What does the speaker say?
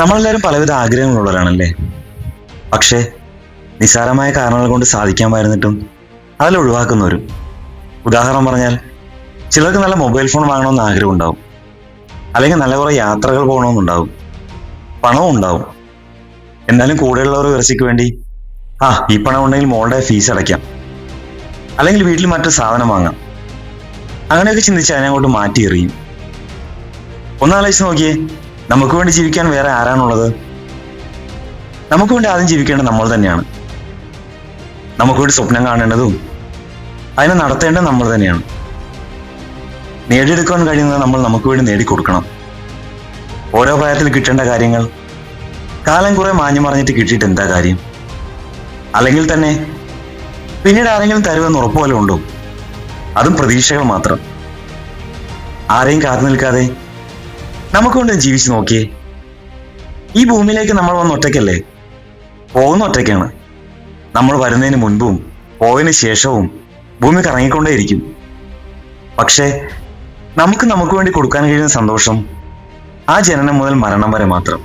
നമ്മളെല്ലാവരും പലവിധ ആഗ്രഹങ്ങളുള്ളവരാണല്ലേ. പക്ഷേ നിസ്സാരമായ കാരണങ്ങൾ കൊണ്ട് സാധിക്കാമായിരുന്നിട്ടും അതിൽ ഒഴിവാക്കുന്നവരും. ഉദാഹരണം പറഞ്ഞാൽ, ചിലർക്ക് നല്ല മൊബൈൽ ഫോൺ വാങ്ങണമെന്ന് ആഗ്രഹം ഉണ്ടാവും, അല്ലെങ്കിൽ നല്ല കുറെ യാത്രകൾ പോകണമെന്നുണ്ടാവും, പണവും ഉണ്ടാവും. എന്നാലും കൂടെയുള്ളവർ ഉയർച്ചയ്ക്ക് വേണ്ടി ഈ പണം ഉണ്ടെങ്കിൽ മോളുടെ ഫീസ് അടയ്ക്കാം, അല്ലെങ്കിൽ വീട്ടിൽ മറ്റൊരു സാധനം വാങ്ങാം, അങ്ങനെയൊക്കെ ചിന്തിച്ച് അതിനെ അങ്ങോട്ട് മാറ്റി എറിയും. ഒന്നാലോചിച്ച് നോക്കിയേ, നമുക്ക് വേണ്ടി ജീവിക്കാൻ വേറെ ആരാണുള്ളത്? നമുക്ക് വേണ്ടി ആദ്യം ജീവിക്കേണ്ടത് നമ്മൾ തന്നെയാണ്. നമുക്ക് വേണ്ടി സ്വപ്നം കാണേണ്ടതും അതിനെ നടത്തേണ്ടത് നമ്മൾ തന്നെയാണ്. നേടിയെടുക്കാൻ കഴിയുന്നത് നമ്മൾ നമുക്ക് വേണ്ടി നേടിക്കൊടുക്കണം. ഓരോ പ്രായത്തിൽ കിട്ടേണ്ട കാര്യങ്ങൾ കാലം കുറെ മാഞ്ഞു മറിഞ്ഞിട്ട് കിട്ടിയിട്ട് എന്താ കാര്യം? അല്ലെങ്കിൽ തന്നെ പിന്നീട് ആരെങ്കിലും തരുമെന്ന് ഉറപ്പുപോലെ ഉണ്ടോ? അതും പ്രതീക്ഷകൾ മാത്രം. ആരെയും കാത്തു നിൽക്കാതെ നമുക്ക് കൊണ്ട് ജീവിച്ചു നോക്കിയേ. ഈ ഭൂമിയിലേക്ക് നമ്മൾ വന്ന് ഒറ്റയ്ക്കല്ലേ? പോകുന്ന ഒറ്റയ്ക്കാണ്. നമ്മൾ വരുന്നതിന് മുൻപും പോയതിനു ശേഷവും ഭൂമി കറങ്ങിക്കൊണ്ടേയിരിക്കും. പക്ഷേ നമുക്ക് വേണ്ടി കൊടുക്കാൻ കഴിയുന്ന സന്തോഷം ആ ജനനം മുതൽ മരണം വരെ മാത്രം.